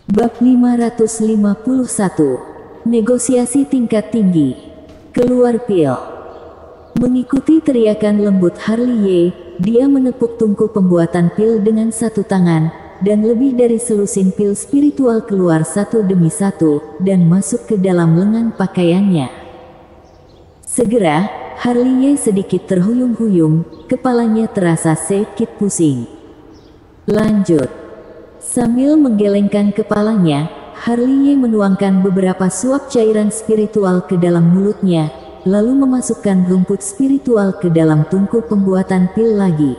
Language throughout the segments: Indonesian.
Bab 551. Negosiasi tingkat tinggi. Keluar pil. Mengikuti teriakan lembut Harley Ye, dia menepuk tungku pembuatan pil dengan satu tangan, dan lebih dari selusin pil spiritual keluar satu demi satu, dan masuk ke dalam lengan pakaiannya. Segera, Harley Ye sedikit terhuyung-huyung, kepalanya terasa sedikit pusing. Lanjut. Sambil menggelengkan kepalanya, Harley Ye menuangkan beberapa suap cairan spiritual ke dalam mulutnya, lalu memasukkan rumput spiritual ke dalam tungku pembuatan pil lagi.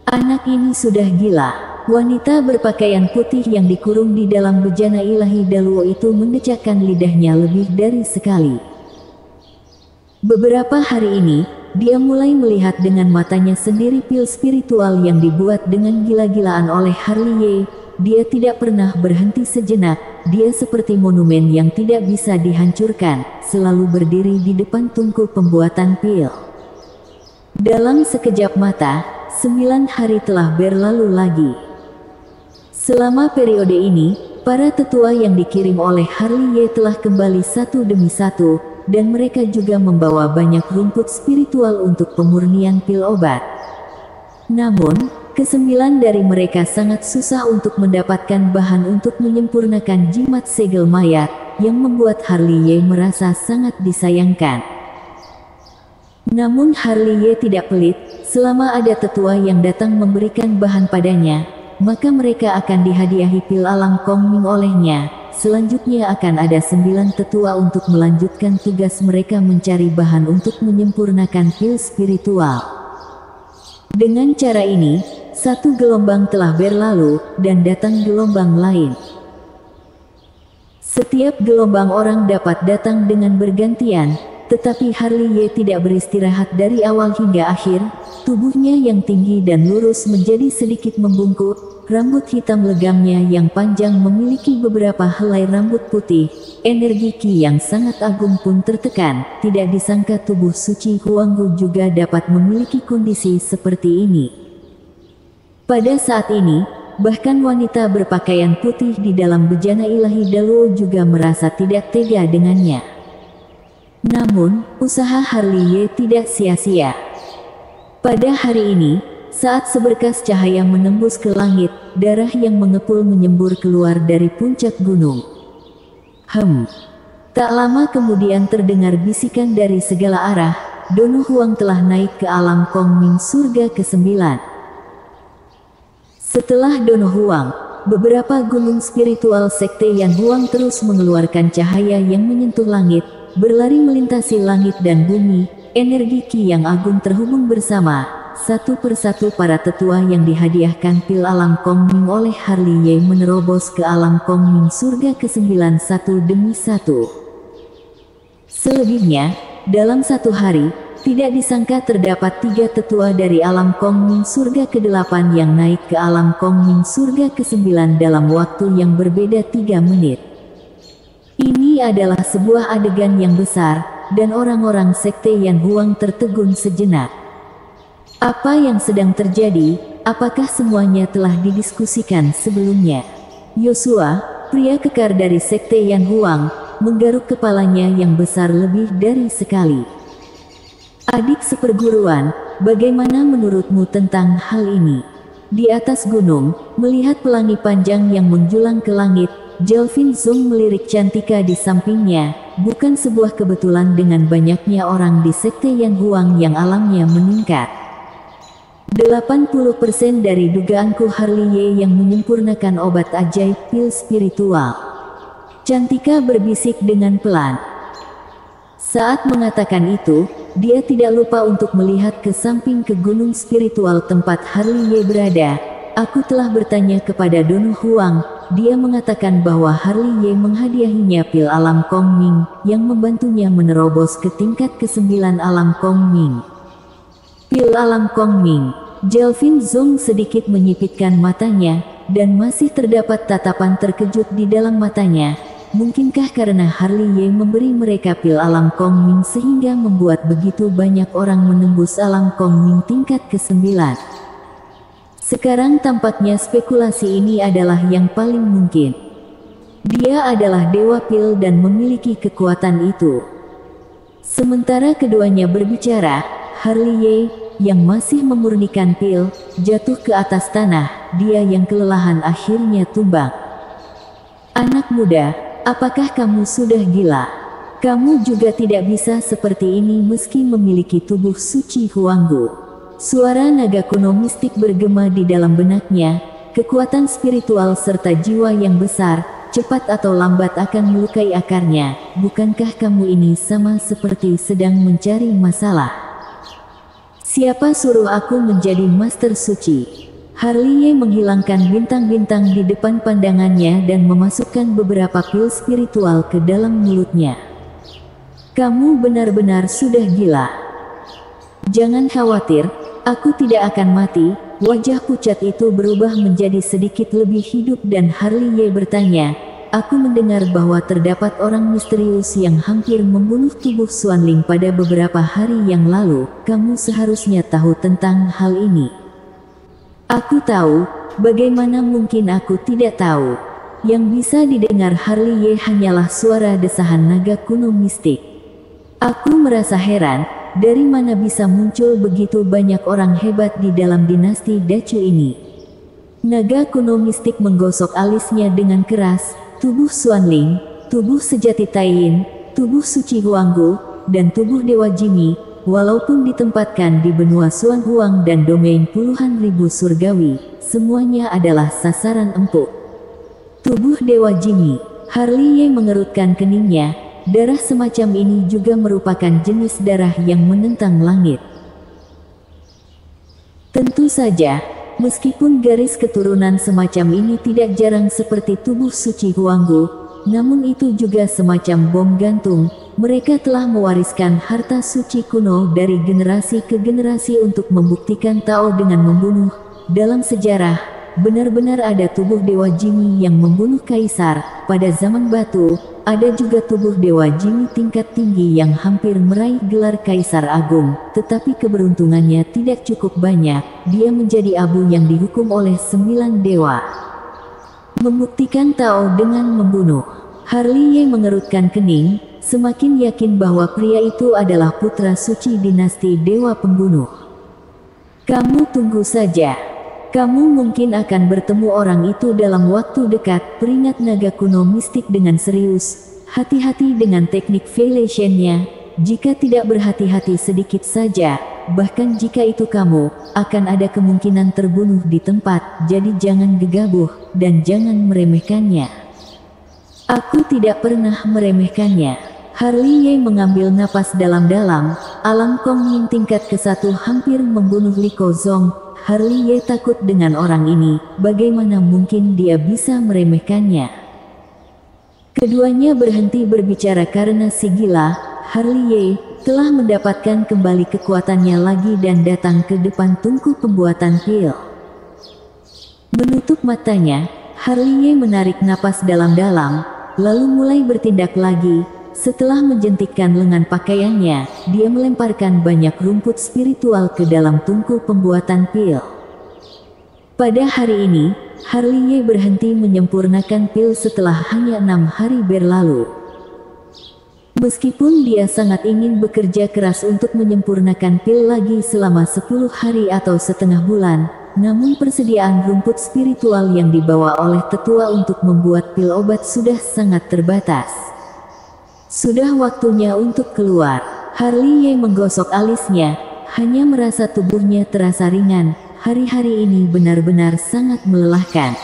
Anak ini sudah gila. Wanita berpakaian putih yang dikurung di dalam bejana ilahi Daluo itu mendecakkan lidahnya lebih dari sekali. Beberapa hari ini, dia mulai melihat dengan matanya sendiri pil spiritual yang dibuat dengan gila-gilaan oleh Harley Ye. Dia tidak pernah berhenti sejenak, dia seperti monumen yang tidak bisa dihancurkan, selalu berdiri di depan tungku pembuatan pil. Dalam sekejap mata, 9 hari telah berlalu lagi. Selama periode ini, para tetua yang dikirim oleh Harley Ye telah kembali satu demi satu, dan mereka juga membawa banyak rumput spiritual untuk pemurnian pil obat. Namun, ke-9 dari mereka sangat susah untuk mendapatkan bahan untuk menyempurnakan jimat segel mayat, yang membuat Harley Ye merasa sangat disayangkan. Namun Harley Ye tidak pelit, selama ada tetua yang datang memberikan bahan padanya, maka mereka akan dihadiahi pil alam Kongming olehnya. Selanjutnya akan ada 9 tetua untuk melanjutkan tugas mereka mencari bahan untuk menyempurnakan pil spiritual. Dengan cara ini, satu gelombang telah berlalu, dan datang gelombang lain. Setiap gelombang orang dapat datang dengan bergantian, tetapi Harley Ye tidak beristirahat dari awal hingga akhir. Tubuhnya yang tinggi dan lurus menjadi sedikit membungkuk, rambut hitam legamnya yang panjang memiliki beberapa helai rambut putih. Energi Qi yang sangat agung pun tertekan, tidak disangka tubuh suci Huanggu juga dapat memiliki kondisi seperti ini. Pada saat ini, bahkan wanita berpakaian putih di dalam bejana ilahi Daluo juga merasa tidak tega dengannya. Namun, usaha Harley Ye tidak sia-sia. Pada hari ini, saat seberkas cahaya menembus ke langit, darah yang mengepul menyembur keluar dari puncak gunung. Tak lama kemudian terdengar bisikan dari segala arah, Dono Huang telah naik ke alam Kongming surga ke-9. Setelah Dono Huang, beberapa gunung spiritual sekte Yan Huang terus mengeluarkan cahaya yang menyentuh langit, berlari melintasi langit dan bumi. Energi Qi yang agung terhubung bersama. Satu persatu para tetua yang dihadiahkan pil alam Kongming oleh Harley Ye menerobos ke alam Kongming surga ke-9 satu demi satu. Selebihnya, dalam satu hari, tidak disangka terdapat 3 tetua dari alam Kongming surga ke-8 yang naik ke alam Kongming surga ke-9 dalam waktu yang berbeda 3 menit. Ini adalah sebuah adegan yang besar, dan orang-orang sekte Yan Huang tertegun sejenak. Apa yang sedang terjadi? Apakah semuanya telah didiskusikan sebelumnya? Yosua, pria kekar dari sekte Yan Huang, menggaruk kepalanya yang besar lebih dari sekali. Adik seperguruan, bagaimana menurutmu tentang hal ini? Di atas gunung, melihat pelangi panjang yang menjulang ke langit, Jalvin Zong melirik Cantika di sampingnya. Bukan sebuah kebetulan dengan banyaknya orang di sekte Yan Huang yang alamnya meningkat. 80% dari dugaanku Harley Ye yang menyempurnakan obat ajaib pil spiritual. Cantika berbisik dengan pelan. Saat mengatakan itu, dia tidak lupa untuk melihat ke samping ke gunung spiritual tempat Harley Ye berada. Aku telah bertanya kepada Dono Huang, dia mengatakan bahwa Harley Ye menghadiahinya pil alam Kongming, yang membantunya menerobos ke tingkat ke-9 alam Kongming. Pil alam Kongming. Jalvin Zong sedikit menyipitkan matanya, dan masih terdapat tatapan terkejut di dalam matanya. Mungkinkah karena Harley Ye memberi mereka pil alam Kongming sehingga membuat begitu banyak orang menembus alam Kongming tingkat ke-9? Sekarang tampaknya spekulasi ini adalah yang paling mungkin. Dia adalah Dewa Pil dan memiliki kekuatan itu. Sementara keduanya berbicara, Harley yang masih memurnikan pil, jatuh ke atas tanah. Dia yang kelelahan akhirnya tumbang. Anak muda, apakah kamu sudah gila? Kamu juga tidak bisa seperti ini meski memiliki tubuh suci Huanggu. Suara naga kuno mistik bergema di dalam benaknya. Kekuatan spiritual serta jiwa yang besar, cepat atau lambat akan melukai akarnya. Bukankah kamu ini sama seperti sedang mencari masalah? Siapa suruh aku menjadi master suci? Harley menghilangkan bintang-bintang di depan pandangannya dan memasukkan beberapa pil spiritual ke dalam mulutnya. Kamu benar-benar sudah gila. Jangan khawatir, aku tidak akan mati. Wajah pucat itu berubah menjadi sedikit lebih hidup dan Harley bertanya, aku mendengar bahwa terdapat orang misterius yang hampir membunuh tubuh Xuanling pada beberapa hari yang lalu. Kamu seharusnya tahu tentang hal ini. Aku tahu, bagaimana mungkin aku tidak tahu? Yang bisa didengar Harley hanyalah suara desahan naga kuno mistik. Aku merasa heran, dari mana bisa muncul begitu banyak orang hebat di dalam dinasti Dacu ini? Naga kuno mistik menggosok alisnya dengan keras. Tubuh Xuanling, tubuh sejati Taiyin, tubuh suci Huanggu, dan tubuh Dewa Jimmy, walaupun ditempatkan di benua Xuan Huang dan domain puluhan ribu surgawi, semuanya adalah sasaran empuk. Tubuh Dewa Jimmy, Harley mengerutkan keningnya. Darah semacam ini juga merupakan jenis darah yang menentang langit. Tentu saja, meskipun garis keturunan semacam ini tidak jarang seperti tubuh suci Huanggu, namun itu juga semacam bom gantung. Mereka telah mewariskan harta suci kuno dari generasi ke generasi untuk membuktikan Tao dengan membunuh. Dalam sejarah, benar-benar ada tubuh Dewa Jimmy yang membunuh kaisar. Pada zaman batu, ada juga tubuh Dewa Jimmy tingkat tinggi yang hampir meraih gelar Kaisar Agung, tetapi keberuntungannya tidak cukup banyak. Dia menjadi abu yang dihukum oleh 9 dewa. Membuktikan Tao dengan membunuh. Harley mengerutkan kening, semakin yakin bahwa pria itu adalah putra suci dinasti Dewa Pembunuh. Kamu tunggu saja. Kamu mungkin akan bertemu orang itu dalam waktu dekat, peringat naga kuno mistik dengan serius. Hati-hati dengan teknik violationnya. Jika tidak berhati-hati sedikit saja, bahkan jika itu kamu, akan ada kemungkinan terbunuh di tempat. Jadi jangan gegabah, dan jangan meremehkannya. Aku tidak pernah meremehkannya. Harley mengambil napas dalam-dalam. Alam Kong Yin tingkat ke-1 hampir membunuh Li Kozong. Harley takut dengan orang ini, bagaimana mungkin dia bisa meremehkannya? Keduanya berhenti berbicara karena si gila, Harley telah mendapatkan kembali kekuatannya lagi dan datang ke depan tungku pembuatan pil. Menutup matanya, Harley menarik napas dalam-dalam, lalu mulai bertindak lagi. Setelah menjentikkan lengan pakaiannya, dia melemparkan banyak rumput spiritual ke dalam tungku pembuatan pil. Pada hari ini, Harley berhenti menyempurnakan pil setelah hanya 6 hari berlalu. Meskipun dia sangat ingin bekerja keras untuk menyempurnakan pil lagi selama 10 hari atau setengah bulan, namun persediaan rumput spiritual yang dibawa oleh tetua untuk membuat pil obat sudah sangat terbatas. Sudah waktunya untuk keluar. Harley menggosok alisnya, hanya merasa tubuhnya terasa ringan. Hari-hari ini benar-benar sangat melelahkan.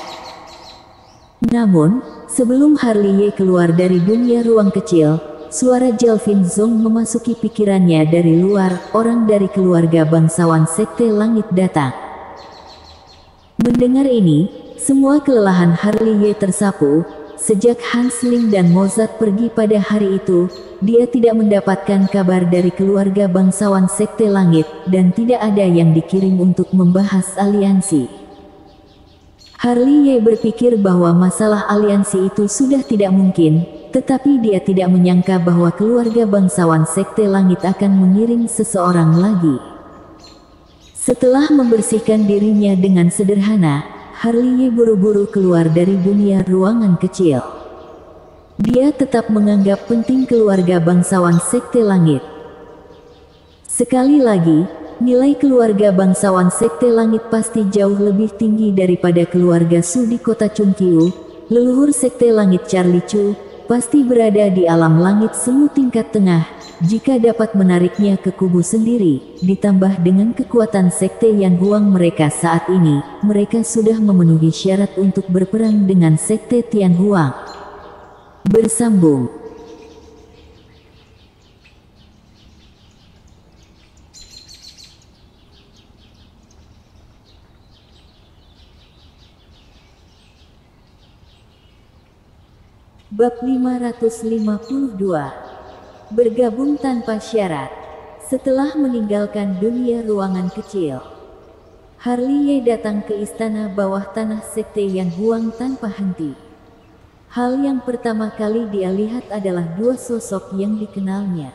Namun, sebelum Harley keluar dari dunia ruang kecil, suara Jelvin Zong memasuki pikirannya dari luar. Orang dari keluarga bangsawan Sekte Langit datang. Mendengar ini, semua kelelahan Harley tersapu. Sejak Hans Ling dan Mozart pergi pada hari itu, dia tidak mendapatkan kabar dari keluarga bangsawan Sekte Langit, dan tidak ada yang dikirim untuk membahas aliansi. Harley berpikir bahwa masalah aliansi itu sudah tidak mungkin, tetapi dia tidak menyangka bahwa keluarga bangsawan Sekte Langit akan mengirim seseorang lagi. Setelah membersihkan dirinya dengan sederhana, Harley buru-buru keluar dari dunia ruangan kecil. Dia tetap menganggap penting keluarga bangsawan Sekte Langit. Sekali lagi, nilai keluarga bangsawan Sekte Langit pasti jauh lebih tinggi daripada keluarga Su di kota Chungqiu. Leluhur Sekte Langit Charlie Chu pasti berada di alam langit semu tingkat tengah. Jika dapat menariknya ke kubu sendiri, ditambah dengan kekuatan Sekte Yan Huang mereka saat ini, mereka sudah memenuhi syarat untuk berperang dengan Sekte Tian Huang. Bersambung. Bab 552. Bergabung tanpa syarat. Setelah meninggalkan dunia ruangan kecil, Harley Ye datang ke istana bawah tanah Sekte Yan Huang tanpa henti. Hal yang pertama kali dia lihat adalah dua sosok yang dikenalnya.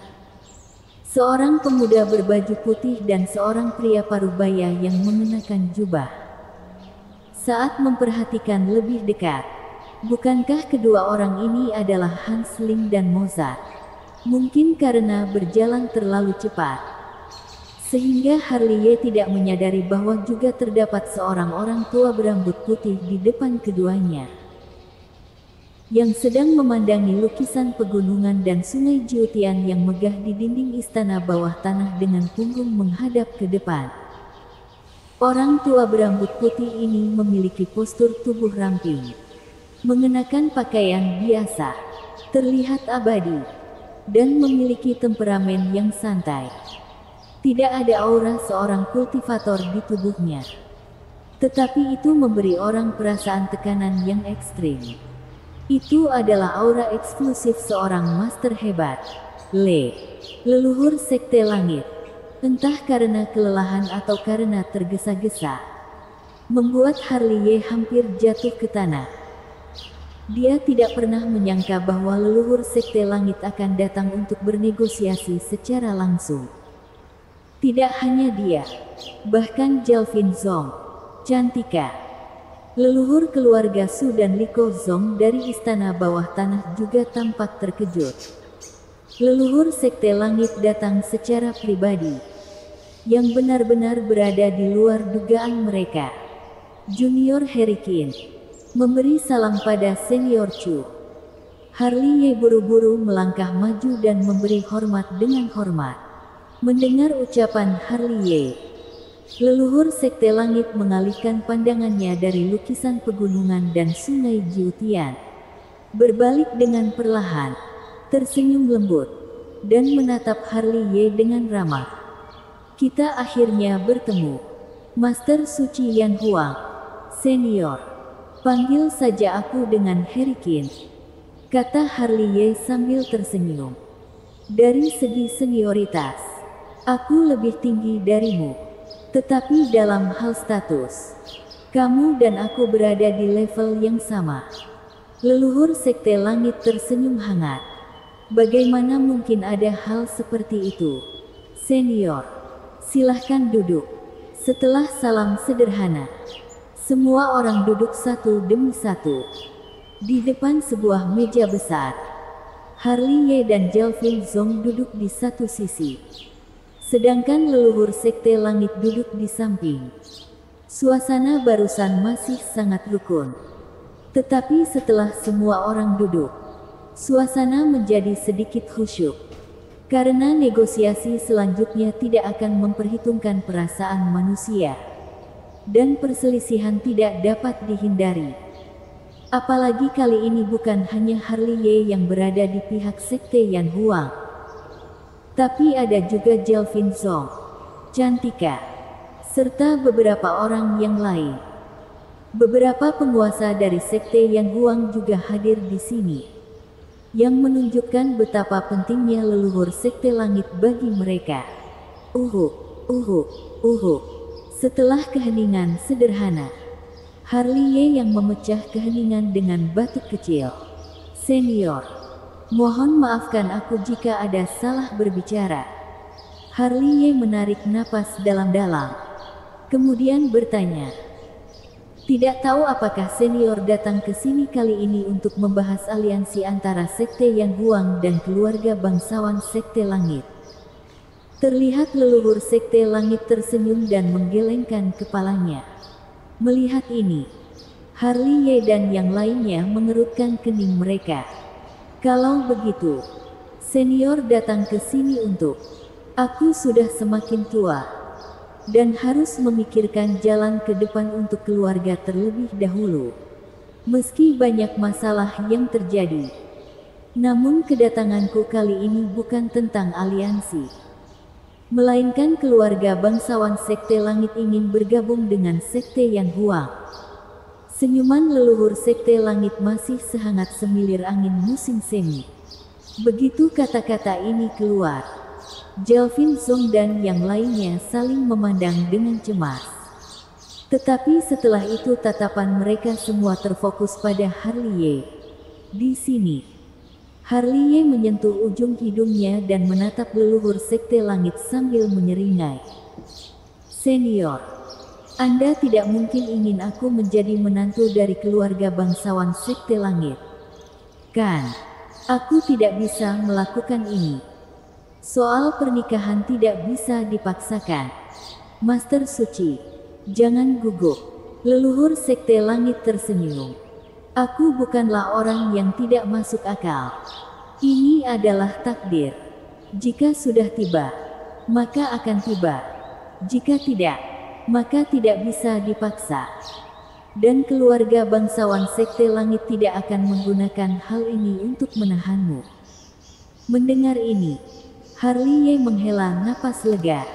Seorang pemuda berbaju putih dan seorang pria parubaya yang mengenakan jubah. Saat memperhatikan lebih dekat, bukankah kedua orang ini adalah Hans Ling dan Mozart? Mungkin karena berjalan terlalu cepat, sehingga Harley Ye tidak menyadari bahwa juga terdapat seorang orang tua berambut putih di depan keduanya, yang sedang memandangi lukisan pegunungan dan sungai Jiutian yang megah di dinding istana bawah tanah dengan punggung menghadap ke depan. Orang tua berambut putih ini memiliki postur tubuh ramping, mengenakan pakaian biasa, terlihat abadi, dan memiliki temperamen yang santai. Tidak ada aura seorang kultivator di tubuhnya, tetapi itu memberi orang perasaan tekanan yang ekstrim. Itu adalah aura eksklusif seorang master hebat, leluhur Sekte Langit. Entah karena kelelahan atau karena tergesa-gesa, membuat Harley Ye hampir jatuh ke tanah. Dia tidak pernah menyangka bahwa leluhur Sekte Langit akan datang untuk bernegosiasi secara langsung. Tidak hanya dia, bahkan Jalvin Zong, Cantika, leluhur keluarga Su dan Liko Zong dari istana bawah tanah juga tampak terkejut. Leluhur Sekte Langit datang secara pribadi, yang benar-benar berada di luar dugaan mereka. Junior Herikin memberi salam pada Senior Chu. Harley Ye buru-buru melangkah maju dan memberi hormat dengan hormat. Mendengar ucapan Harley Ye, leluhur Sekte Langit mengalihkan pandangannya dari lukisan pegunungan dan sungai Jiutian, berbalik dengan perlahan, tersenyum lembut, dan menatap Harley Ye dengan ramah. Kita akhirnya bertemu, Master Suci Yan Huang, Senior. Panggil saja aku dengan Herikin, kata Harley Ye sambil tersenyum. Dari segi senioritas, aku lebih tinggi darimu. Tetapi dalam hal status, kamu dan aku berada di level yang sama. Leluhur Sekte Langit tersenyum hangat. Bagaimana mungkin ada hal seperti itu? Senior, silahkan duduk. Setelah salam sederhana, semua orang duduk satu demi satu di depan sebuah meja besar. Harley Ye dan Jalvin Zong duduk di satu sisi, sedangkan leluhur Sekte Langit duduk di samping. Suasana barusan masih sangat rukun, tetapi setelah semua orang duduk, suasana menjadi sedikit khusyuk, karena negosiasi selanjutnya tidak akan memperhitungkan perasaan manusia, dan perselisihan tidak dapat dihindari. Apalagi kali ini bukan hanya Harley Ye yang berada di pihak Sekte Yan Huang, tapi ada juga Jalvin Zong, Cantika, serta beberapa orang yang lain. Beberapa penguasa dari Sekte Yan Huang juga hadir di sini, yang menunjukkan betapa pentingnya leluhur Sekte Langit bagi mereka. Setelah keheningan sederhana, Harley Ye yang memecah keheningan dengan batuk kecil. Senior, mohon maafkan aku jika ada salah berbicara. Harley Ye menarik napas dalam-dalam, kemudian bertanya, Tidak tahu apakah senior datang ke sini kali ini untuk membahas aliansi antara Sekte Yang Huang dan keluarga bangsawan Sekte Langit. Terlihat leluhur Sekte Langit tersenyum dan menggelengkan kepalanya. Melihat ini, Harley Ye dan yang lainnya mengerutkan kening mereka. Kalau begitu, senior datang ke sini untuk... Aku sudah semakin tua dan harus memikirkan jalan ke depan untuk keluarga terlebih dahulu. Meski banyak masalah yang terjadi, namun kedatanganku kali ini bukan tentang aliansi, melainkan keluarga bangsawan Sekte Langit ingin bergabung dengan Sekte Yang Huang. Senyuman leluhur Sekte Langit masih sehangat semilir angin musim semi. Begitu kata-kata ini keluar, Jelvin Zong dan yang lainnya saling memandang dengan cemas. Tetapi setelah itu tatapan mereka semua terfokus pada Harley Ye. Di sini, Harley Ye menyentuh ujung hidungnya dan menatap leluhur Sekte Langit sambil menyeringai. Senior, Anda tidak mungkin ingin aku menjadi menantu dari keluarga bangsawan Sekte Langit. Kan, aku tidak bisa melakukan ini. Soal pernikahan tidak bisa dipaksakan. Master Suci, jangan gugup. Leluhur Sekte Langit tersenyum. Aku bukanlah orang yang tidak masuk akal. Ini adalah takdir. Jika sudah tiba, maka akan tiba. Jika tidak, maka tidak bisa dipaksa. Dan keluarga bangsawan Sekte Langit tidak akan menggunakan hal ini untuk menahanmu. Mendengar ini, Harley Ye menghela napas lega.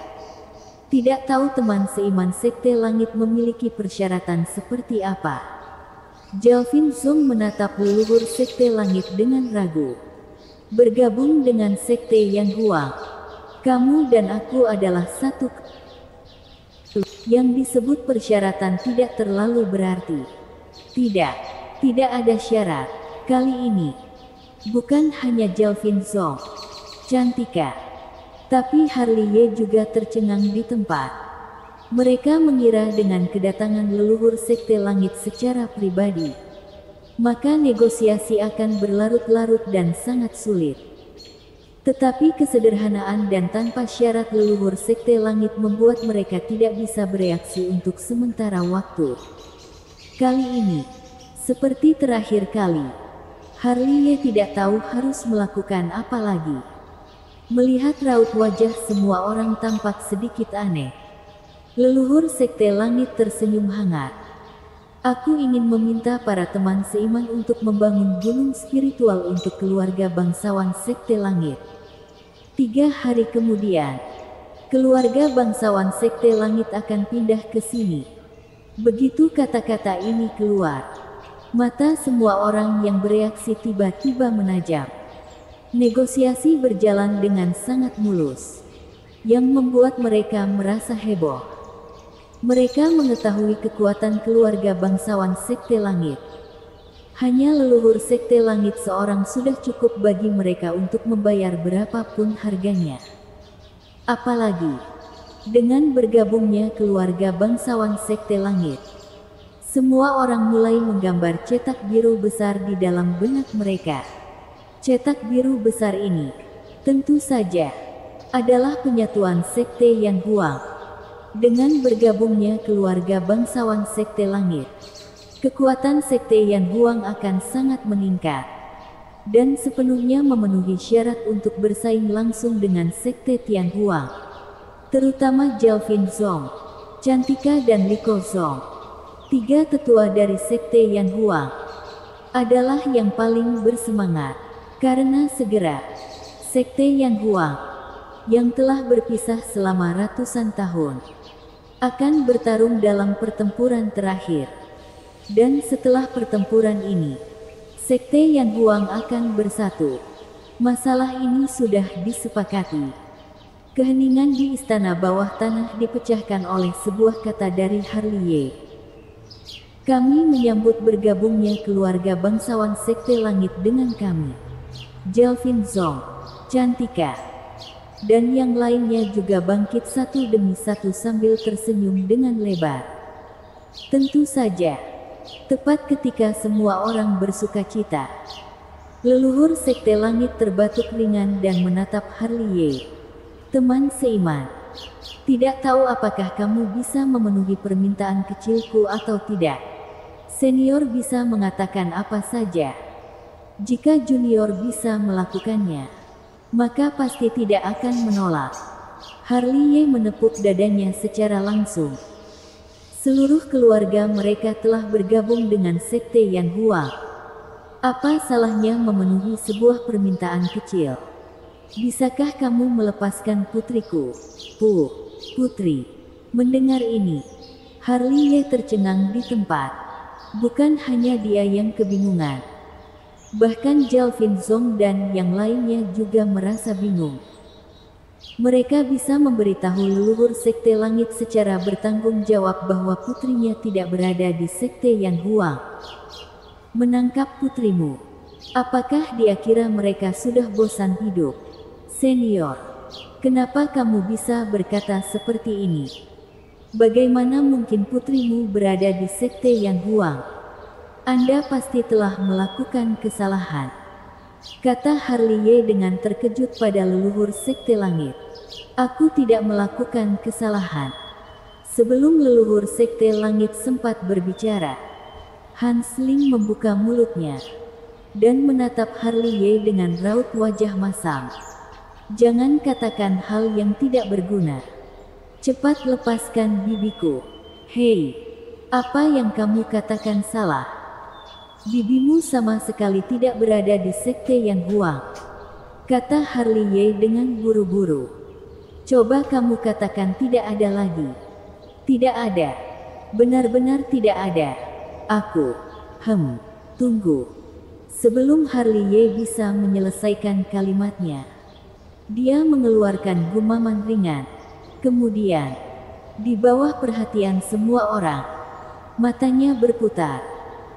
Tidak tahu teman seiman Sekte Langit memiliki persyaratan seperti apa. Jelvin Zong menatap leluhur Sekte Langit dengan ragu. Bergabung dengan Sekte Yang Huang. Kamu dan aku adalah satu. Yang disebut persyaratan tidak terlalu berarti. Tidak ada syarat. Kali ini, bukan hanya Jelvin Zong, Cantika, tapi Harley Ye juga tercengang di tempat. Mereka mengira dengan kedatangan leluhur Sekte Langit secara pribadi, maka negosiasi akan berlarut-larut dan sangat sulit. Tetapi kesederhanaan dan tanpa syarat leluhur Sekte Langit membuat mereka tidak bisa bereaksi untuk sementara waktu. Kali ini, seperti terakhir kali, Harley Ye tidak tahu harus melakukan apa lagi. Melihat raut wajah semua orang tampak sedikit aneh, leluhur Sekte Langit tersenyum hangat. Aku ingin meminta para teman seiman untuk membangun gunung spiritual untuk keluarga bangsawan Sekte Langit. 3 hari kemudian, keluarga bangsawan Sekte Langit akan pindah ke sini. Begitu kata-kata ini keluar, mata semua orang yang bereaksi tiba-tiba menajam. Negosiasi berjalan dengan sangat mulus, yang membuat mereka merasa heboh. Mereka mengetahui kekuatan keluarga bangsawan Sekte Langit. Hanya leluhur Sekte Langit seorang sudah cukup bagi mereka untuk membayar berapapun harganya. Apalagi, dengan bergabungnya keluarga bangsawan Sekte Langit, semua orang mulai menggambar cetak biru besar di dalam benak mereka. Cetak biru besar ini, tentu saja, adalah penyatuan Sekte Yang Huang. Dengan bergabungnya keluarga bangsawan Sekte Langit, kekuatan Sekte Yang Huang akan sangat meningkat, dan sepenuhnya memenuhi syarat untuk bersaing langsung dengan Sekte Tian Huang, terutama Jelvin Zong, Cantika dan Liko Zong. 3 tetua dari Sekte Yang Huang adalah yang paling bersemangat. Karena segera, Sekte Yang Huang, yang telah berpisah selama ratusan tahun, akan bertarung dalam pertempuran terakhir. Dan setelah pertempuran ini, Sekte Yang Huang akan bersatu. Masalah ini sudah disepakati. Keheningan di istana bawah tanah dipecahkan oleh sebuah kata dari Harley Ye. Kami menyambut bergabungnya keluarga bangsawan Sekte Langit dengan kami. Jelvin Zong, Cantika, dan yang lainnya juga bangkit satu demi satu sambil tersenyum dengan lebar. Tentu saja. Tepat ketika semua orang bersuka cita, leluhur Sekte Langit terbatuk ringan dan menatap Harley Ye. Teman seiman, tidak tahu apakah kamu bisa memenuhi permintaan kecilku atau tidak. Senior bisa mengatakan apa saja. Jika junior bisa melakukannya, maka pasti tidak akan menolak. Harley Ye menepuk dadanya secara langsung. Seluruh keluarga mereka telah bergabung dengan Sekte Yan Huang. Apa salahnya memenuhi sebuah permintaan kecil? Bisakah kamu melepaskan putriku? Putri. Mendengar ini, Harley Ye tercengang di tempat. Bukan hanya dia yang kebingungan. Bahkan Jalvin Zong dan yang lainnya juga merasa bingung. Mereka bisa memberitahu leluhur Sekte Langit secara bertanggung jawab bahwa putrinya tidak berada di Sekte Yan Huang. Menangkap putrimu. Apakah dia kira mereka sudah bosan hidup? Senior, kenapa kamu bisa berkata seperti ini? Bagaimana mungkin putrimu berada di Sekte Yan Huang? Anda pasti telah melakukan kesalahan, kata Harley Ye dengan terkejut pada leluhur Sekte Langit. Aku tidak melakukan kesalahan. Sebelum leluhur Sekte Langit sempat berbicara, Hans Ling membuka mulutnya dan menatap Harley Ye dengan raut wajah masam. Jangan katakan hal yang tidak berguna. Cepat lepaskan bibiku. Hei, apa yang kamu katakan salah? Bibimu sama sekali tidak berada di Sekte Yan Huang, kata Harley Ye dengan buru-buru. Coba kamu katakan tidak ada lagi. Tidak ada. Benar-benar tidak ada. Aku. Tunggu. Sebelum Harley Ye bisa menyelesaikan kalimatnya, dia mengeluarkan gumaman ringan. Kemudian, di bawah perhatian semua orang, matanya berputar,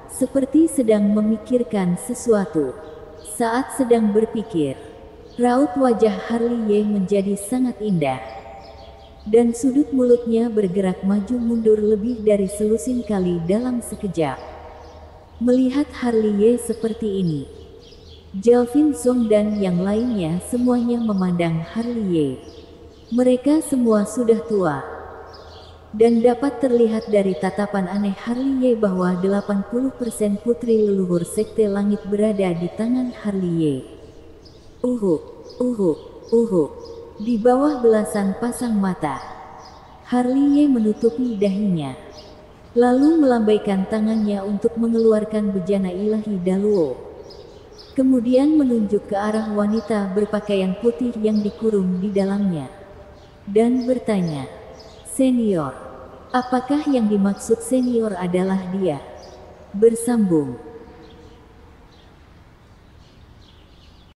seperti sedang memikirkan sesuatu. Saat sedang berpikir, raut wajah Harley Ye menjadi sangat indah, dan sudut mulutnya bergerak maju mundur lebih dari selusin kali dalam sekejap. Melihat Harley Ye seperti ini, Jalvin Zong dan yang lainnya semuanya memandang Harley Ye. Mereka semua sudah tua, dan dapat terlihat dari tatapan aneh Harley Ye bahwa 80% putri leluhur Sekte Langit berada di tangan Harley Ye. Di bawah belasan pasang mata, Harley Ye menutupi dahinya, lalu melambaikan tangannya untuk mengeluarkan bejana ilahi Daluo. Kemudian menunjuk ke arah wanita berpakaian putih yang dikurung di dalamnya, dan bertanya, "Senior, apakah yang dimaksud senior adalah dia?" Bersambung.